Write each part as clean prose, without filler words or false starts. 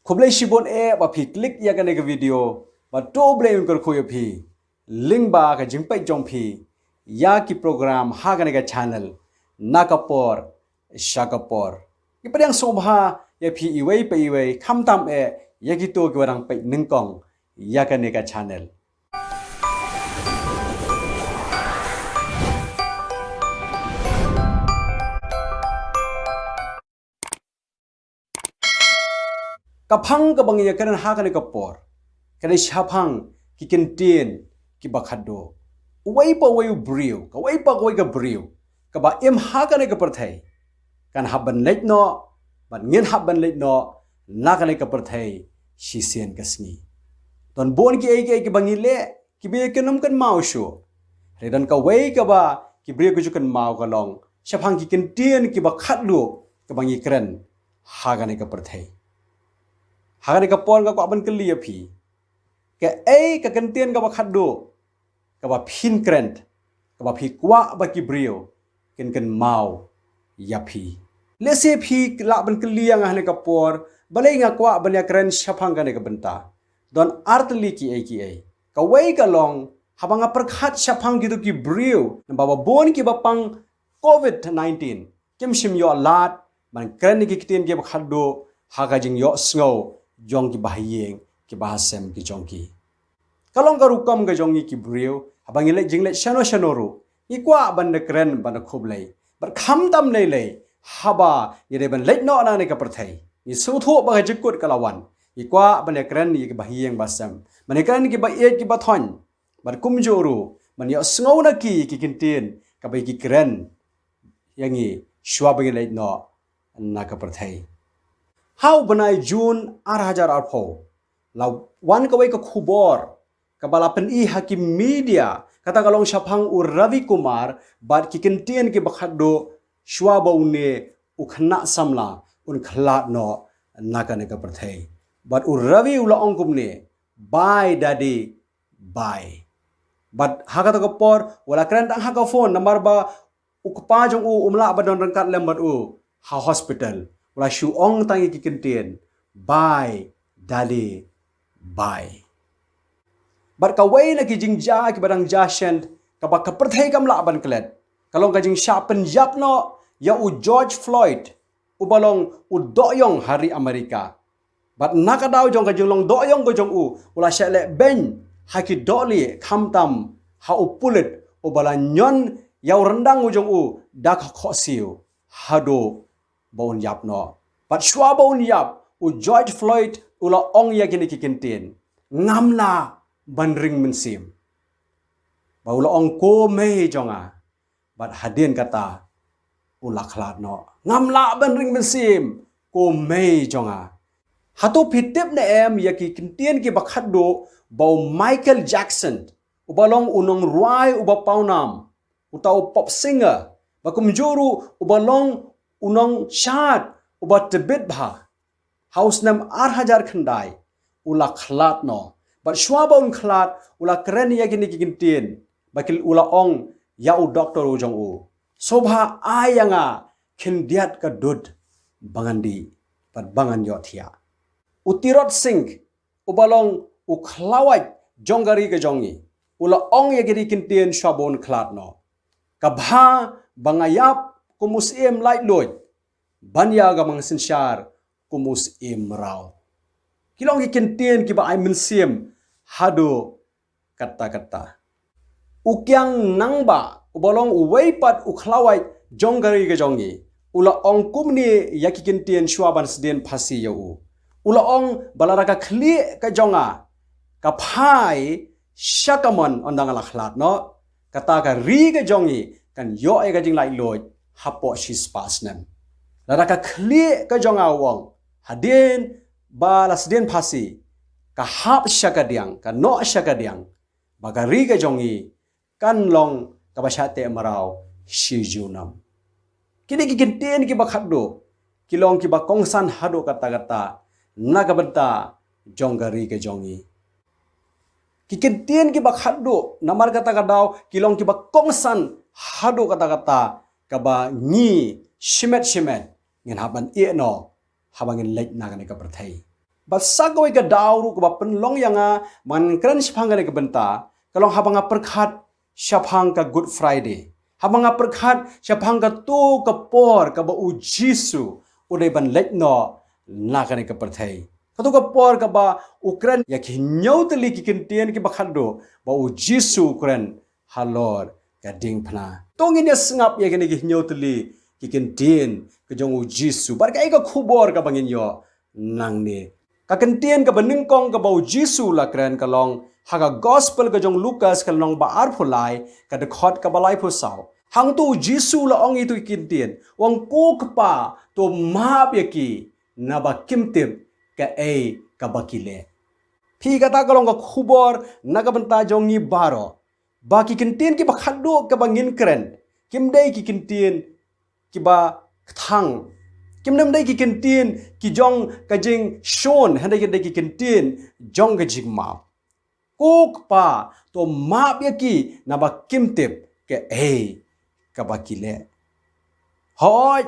Kublai shibon ba phi click ya ka ne ka video ba to blai un ko phi link ba ka jingpai jong phi ya ki program ha ka ne ka channel nakapor shakapor ipadang sobha ya phi iwei pe iwei kham tam ya ki to ki warang pe ningkong ya ka ne ka channel kapang kabang ya kan ha kan kapor kan shapang ki Kyntien ki Khadduh wai pa wai brio ka wai pa wai ka brio ka ba em ha kan ka perthai kan haban leit no ban ngin haban leit no na kan ka perthai shi sen ka sngi ton bon ki ai ki bangi le ki be ke nom kan mau shu redan ka wai ka ba ki brio ku kan mau ka long shapang ki Kyntien ki Khadduh ka bangi kren ha kan ka perthai Hagan ka pon ka ban kli phi ke ka Kyntien ka Khadduh ka ba phin krent ka ba phi kwa ba ki brio kan mau ya phi le se phi la ban kli yang hane ka por balai nga kwa ban ya kren shapang ka ne ka benta don artli ki ai ka wai ka long habanga prakhat shapang gi du ki brio na ba bon ki ba pang COVID-19 kim shim yo lat ban kren ki Kyntien ki Khadduh haga jing yo sngo Jong ki bahiyeng ki bahasem ki Jong ki kalong ka rukam ka Jong ki brio abang ile jingle shano ru ni kwa ban de kren ban khoblai bar kham tam nei le haba yere ban leit no na ne ka perthai ni su tho ba jikut kalawan ni kwa ban de kren ni ki bahiyeng basam ban kren ki ba e ki ba thon bar kum joru ban yo sngo na ki Kyntien ka ba ki kren yangi shwa ba leit no na ka perthai How banai June 2004 la wan ka wai ka khubor ka balapan I hakim media kata kalong shapang u Ravi Kumar bad ki Kyntien ki Khadduh shwa baune u khna samla un khla no nakane ka perthai bad u Ravi ula ongkum ne bye daddy bye bad hakata ka por wala kran dang haka phone number ba u kpa jong u umla badon rangkat lembat u ha hospital wala shu ong tangi ki Kyntien bye daddy bye bar ka wai na ki jingja ki barang jashen ka ba ka perthai kam la ban klet kalong ka jing sha Punjab no ya u George Floyd u balong u doyong hari Amerika bat nakadaw jong ka jing long doyong ko jong u wala sha le ben ha ki doli kham tam ha u pulit u bala nyon ya rendang u jong u dak khosiu hado baun yap no pat shwa baun yap u George Floyd ula ong ya kini ki Kyntien ngamla ban ring mensim ba ula ong ko me jonga bat hadin kata ula khlat no ngamla ban ring mensim ko me jonga hatu pitip na em ya ki Kyntien ki Khadduh bau Michael Jackson ubalong unong ruai uba paunam utau pop singer ba kumjuru ubalong unong chat ubat tebet bha house nam 8000 khandai ula khlat no but shwabaun khlat ula kren ya gini ki Kyntien bakil ula ong ya u doctor u jong u sobha ayanga khindiat ka dud bangandi pat bangan yo thia utirot singh ubalong u khlawat jongari ka jongi ula ong ya gini Kyntien shwabon khlat no kabha bangayap kumus em light loy banya gamang sinsyar kumus em raw kilong ki Kyntien ki ba ai minsim hado kata ukyang nangba ubolong uweipat ukhlawai jonggari ga jongi ula ong kumni ya ki Kyntien shwaban sden phasi yo ula ong balaraka khli ka jonga ka phai shakamon ondangala khlat no kata ka ri ga jongi kan yo ai ga jing lai loy hapo shis pasnem laraka khli ka jonga wong hadin balasden phasi ka hap shakadiang ka no shakadiang bagari ka jongi kan long ka basate marau shijunam kini ki Kyntien ki Khadduh kilong ki ba kongsan hado kata nagabenta jonggari ka jongi ki Kyntien ki Khadduh namar kata daw kilong ki ba kongsan hado kata ka ba ni shimet ngin haban e no habangin lek na ka perthai basagawai ka dauru ka penlong yanga man kran siphang ka benta kalong habanga perkhat siphang ka Good Friday habanga perkhat siphang ka tu ka por ka ba u Jisu udai ban letno na ka ka perthai katu ka por ka ba Ukran ya ki nyautli ki Kyntien ki bakhado ba u Jisu Ukran halor ka ding phna tongin ya sngap ya ki nyautli ki Kyntien ka jong u Jisu bar ka ka khubor ka bangin yo nang ni ka Kyntien ka baning kong ka ba u Jisu la kran ka long haga gospel ka jong Lucas ka long ba ar phulai ka de khot ka balai phu saw hang tu Jisu la ong itu Kyntien wang ko ka pa to ma ya ki na ba kimtip ka ka bakile phi ka ta ka long ka khubor na ka banta jong ni baro ba ki Kyntien ki ba khaddu ka bangin kren kimdei ki Kyntien ki ba thang kimdem dei ki Kyntien ki jong ka jing shon handai ki Kyntien jong ka jing ma kuk pa to map ya ki na ba kimtip ke ka bakile hoy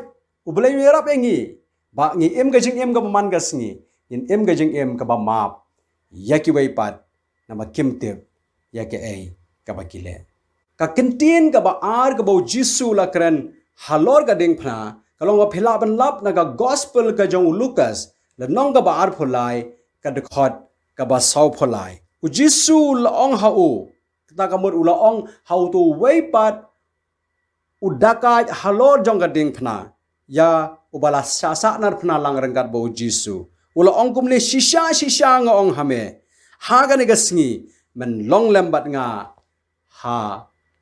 ublai merap engi ba ngi em ka jing em ka man ga sngi in em ka jing em ka ba map ya ki wai pat na ba kimtip ya ke ka bakile ka Kyntien ka ba ar ka ba Jisu la kran halor ka ding phna kalong wa phila ban lap na ka gospel ka jong Lucas la nong ka ba ar phulai ka de khot ka ba saw phulai u Jisu la ong ha u ta ka mur u la ong how to wai pat u dakai halor jong ka ding phna ya u bala sa sa nar phna lang rangkat ba u Jisu u la ong kum le shisha nga ong hame ha ga ne ga sngi men long lembat nga ha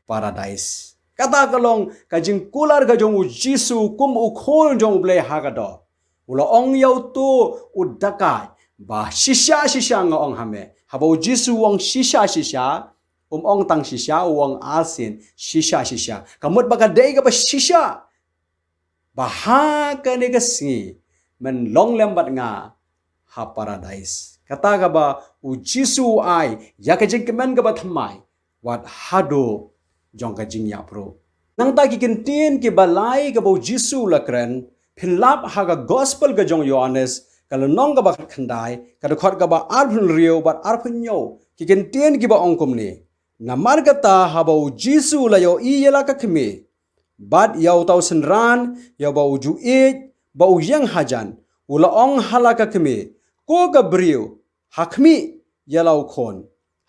paradise kata kalong kajing kular ka jong u Jisu kum u khol jong ble ha ga do ulo ong yau tu u dakai ba shisha nga ong hame haba u Jisu ong shisha ong tang shisha ong asin shisha kamut baka dei ka ba shisha ba ha ka ne ka singi men long lembat nga ha paradise kata ka ba u Jisu ai ya ka jing kemen ka ba thamai wat hado jong ka jing ya pro nang ta ki Kyntien ki balai ka bo Jisu la kran philap ha ga gospel ka jong Yohanes kala nong ka ba khandai ka khot ka ba arphun rio bat arphun yo ki Kyntien ki ba ongkom ni namar ka ta ha bo Jisu la yo I yela ka khme bat yaw taw senran ya ba u ju e ba u yang hajan ula ong hala ka khme ko ka brio hakmi yalaw khon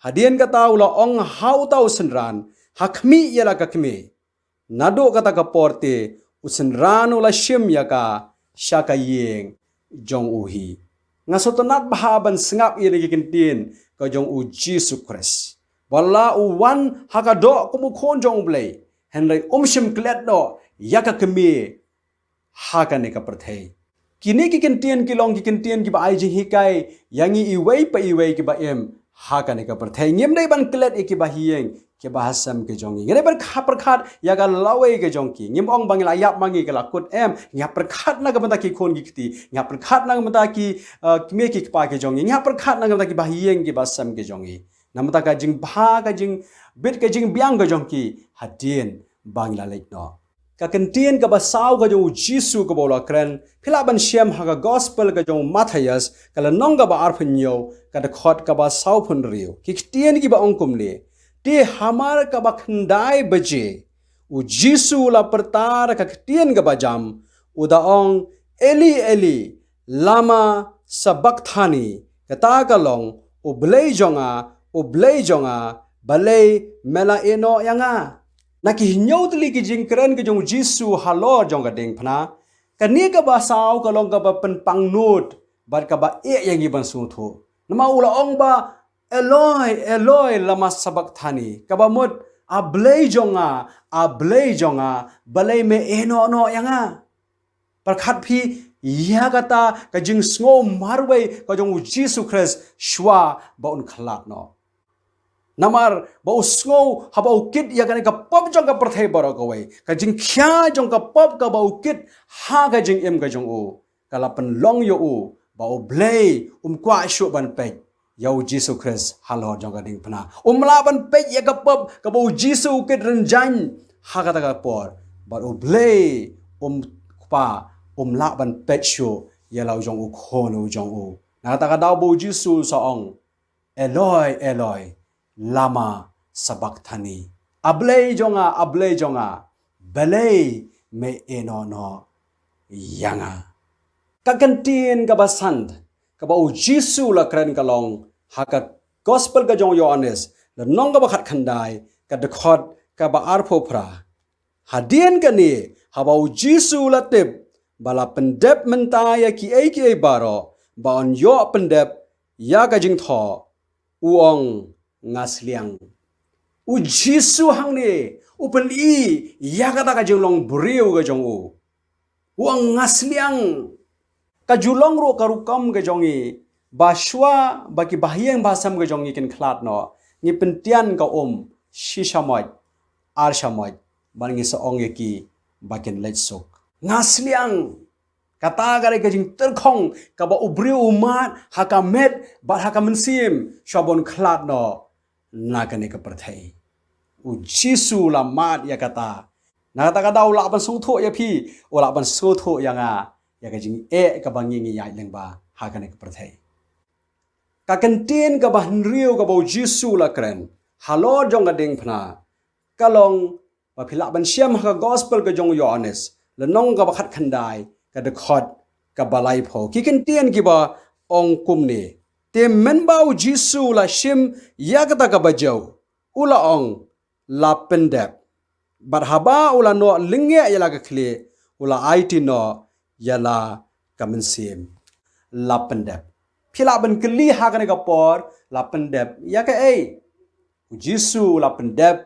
hadien ka ta ula ong haw taw senran hakmi yala ka khme nado kata ka porte usenran ula shim yaka shaka yeng jong uhi ngasotonat bahaban sengap ire ki Kyntien ka jong u Jisu Christ wala u wan hakado kumu khon jong blai henry shim klet do yaka khme haka ne ka prathai kini ki Kyntien ki long ki Kyntien ki ba ai jing hikai yangi iwei pa iwei ki ba em haka ne ka prathai ngem dai ban klet ki ba hieng ke bahasam ke jongi ngere ber kha perkhat ya ga lawe ke jongki ngim ong bangila yap mangi ke lakut em nya perkhat na ga banda ki khon gi kti nya perkhat na ga ki me ki pa ke jongi nya perkhat na ga ki bahiyeng ke basam ke jongi namata ka jing bha ka jing bit ke jing biang ga jongki hadien bangila lek no ka Kyntien ka basaw ga jong Jisu ka bola kran philaban shem ha ga gospel ka jong Matthias kala nong ga ba arphnyo ka de khot ka ba saw phun rio ki Kyntien ki ba ong kumle te hamar ka bakhandai baje u Jisu la pertar ka Kyntien ka bajam udaong eli lama sabakthani kata kalong u blei jonga balei mela eno yanga naki hinyotli ki jingkren ke jong Jisu halor jong ka ding phna kani ka basaw kalong ka ba penpangnut bar ka ba yang iban suthu nama ula ong ba Eloi lama sabakthani kabamut ablei jonga balai me eno no yanga perkhat phi ya kata ka jing sngo marwei ka jong Jisu Christ shwa baun khalat no namar ba usngo haba ukit ya ka pop jong ka perthai baro ka wei ka jing khya jong ka pop ka ba ukit ha ka jing em ka jong u kala pen long yo u ba blei kwa shu ban pe Yau Jisu Christ halor jong ka ding phna umlaban pe ya ka pop ka bo Jisu ke renjan ha ka ta ka por but blei pa laban pe shu ya lau jong u khon u jong u Nakatagadaw bo Jisu saong Eloi Eloi lama sabachthani. Ablay jonga belay me enono yanga. Kagantin kabasand kabau Jisu la kren kalong haka gospel ka jong Yohanes la nong ka bakhat khandai ka dekhot ka ba arpho phra hadien ka ni habau Jisu la tip bala pendep mentaya ki ai baro ba on yo pendep ya ka jing tho uong ngasliang u Jisu hang ni upen i ya ka ta ka jing long briu ka jong u uong ngasliang kajulong ro karukam ke jongi baswa baki bahiang basam ke jongi kin khlat no ngi pentian ka shishamoj ar shamoj bangi sa ong yaki bakin letsok ngasliang kata gare ke jing terkhong ka ba ubri umat hakamet ba hakamensim shabon khlat no nakane ka perthai u Jisu la mat ya kata na kata kata ula ban sutho ya phi ula ban sutho yanga ya kajing ka bangi ngi yai lengba hakane ka perthai ka kantin ka ban riu ka bo Jisu la kren halo jong ka ding phna kalong ba phila ban siam ha gospel ka jong Yohanes la nong ka bakhat khandai ka de khot ka balai pho ki kantin ki ba ong kum ni te men ba Jisu la shim ya ka ta ka bajau ula ong la pendep bar haba ula no lingye ya la ka khle ula it no yala kamensim lapendep phila ban kli ha kan ka por lapendep ya ka Jisu lapendep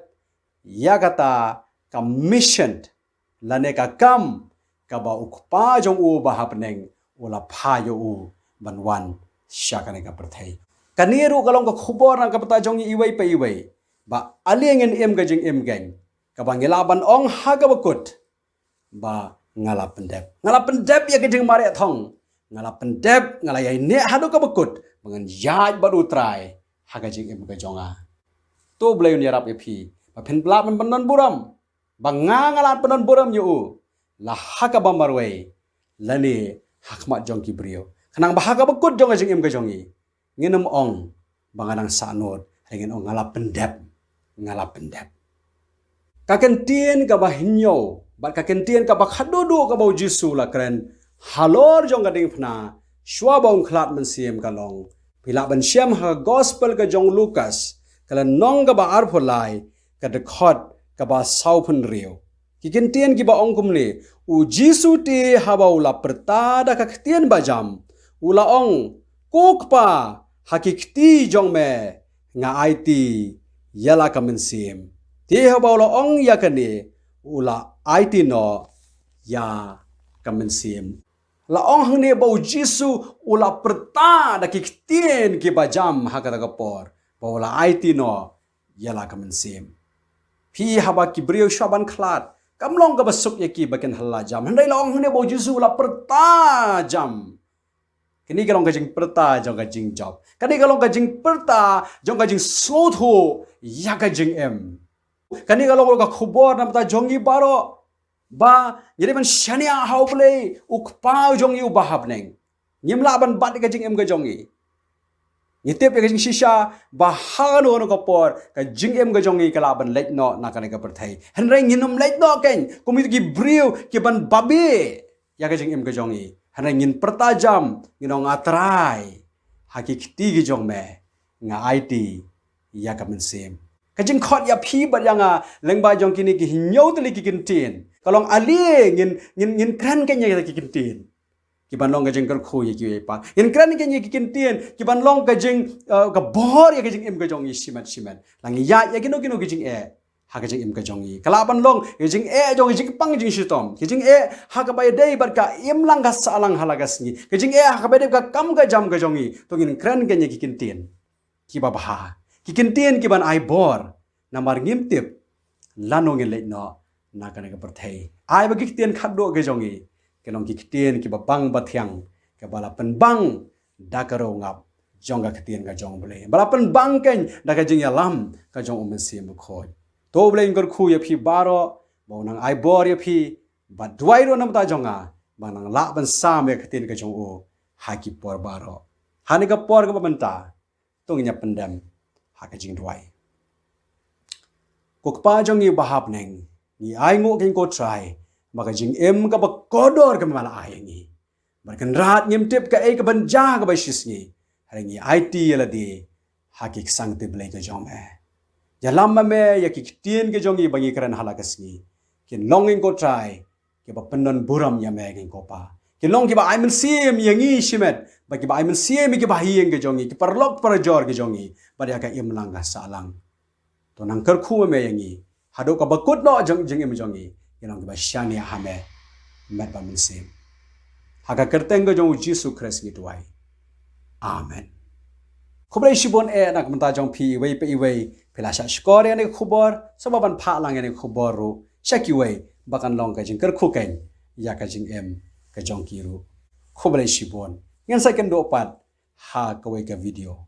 ya kata commissioned lane ka kam ka ba ukpa jong u ba hapneng ula pha yo u banwan sha kan ka perthai kaniru kalong ka khubor na ka pata jong iwai pa iwai ba alingen em ga jing em gang ka ba ngelaban ong ha ka bakut ba ngalapendep ya kejeng mare thong ngalapendep ngalayai ne hadu ka bekut mengan yaj baru try haga jing em ka jonga to blay ni rap epi ba phen blap men panon buram ba ngalat panon buram yu la haka bamarwei lani hakmat jong ki brio kanang ba haga bekut jonga jing em ka jongi nginum ong banganang sanot hingin ong ngalapendep kakentien ka ba hinyo bat ka Kyntien ka ba Khadduh ka ba Jisu la kren halor jong ka ding phna shwa bong khlat man siem ka long pila ban siam ha gospel ka jong Lucas kala nong ka ba ar pholai ka de khot ka ba sau phun riu ki Kyntien ki ba ong kum ni u Jisu te ha ba ula perta da ka ktien ba jam ula ong kuk pa hakikti jong me nga it yala ka man siem te ha ba ula ong ya ka ni ula IT no ya kamensim la ong hang ne bau Jisu ula perta da kiktien ki bajam hakata kapor ula IT no ya la kamensim phi haba ki brio shaban khlat kamlong ka basuk yaki baken halla jam handai la ong hang ne bau Jisu ula perta jam kini kalong kajing perta jong kajing job kani kalong kajing perta jong kajing sotho ya kajing em kani kalong ka khubor nam ta jongi baro ba jadi man shania hau play ukpa jongi u bahab neng nyimla ban bat ka jing em ka jongi nyitep ka jing shisha ba hanu no ka por ka jing em ka jongi kala ban lek no na ka perthai henrai nginum lek no ken komit ki briu ki ban babe ya ka jing em ka jongi henrai ngin pertajam nginong atrai hakikti ki jong me nga IT ya ka mensem kajing khot ya phi bat yanga lengba jong kini ki hinyau tali ki Kyntien kalong ali ngin kran kenya ki Kyntien ki ban long kajing kar khu ye ki pa ngin kran kenya ki Kyntien ki ban long kajing ka bor ya kajing em ka jong siman lang ya kino kajing ha kajing em ka jong kala ban long kajing jong kajing pang jing shitom kajing ha ka bay dei bat ka im lang ka salang halagas ni kajing ha ka bay dei ka kam ka jam ka jong to ngin kran kenya ki Kyntien ki ba ha ki Kyntien ki ban ai bor namar ngimtip lanong le no na ka perthai ai ba Kyntien Khadduh ge jongi kelong Kyntien ki ba bang bathyang ke bala pen bang da ka ro ngap jong ka Kyntien ka jong bole bala pen bang ken da ka jing ya lam ka jong um sim khoi to bole ngor khu ya phi baro bo nang ai bor ya phi ba dwai ro nam ta jonga ba nang la ban sa me Kyntien ka jong o ha ki por baro hani ka por ka banta tong nya pendam ha ka jing duai ko pa jong ni bahap neng ni ai ngo ken ko try maka jing em ka ba kodor ka mala ai ni barkan rat nyem tip ka e ka banja ka ba shis ni hari ni IT la di ha ki sang te blai ka jong ya lamma me ya ki tien ke jong ni bangi kran hala ka sni kin longing ko try ke ba penon buram ya me ken ko pa ke long ki ba ai men sim yangi shimet ba ki ba ai men sim ki ba hieng ke jong ni ki parlok par jor ke jong ni ba ya ka im lang ga salang to nang kar khu me yangi hado ka bakut no jong jing im jong ni yang ki ba shani ha me met ba men sim ha ka kerteng ke jong Jesus Christ ni tuai amen Kublai shibon nak menta jong pi wei pe wei pelasha skor yani khubor sababan pha lang yani khubor ru shaki wei bakan long ka jing ker khu ken ya ka jing em ka jong ki ru Kublai shibon ngan second do pat ha ka wei ka video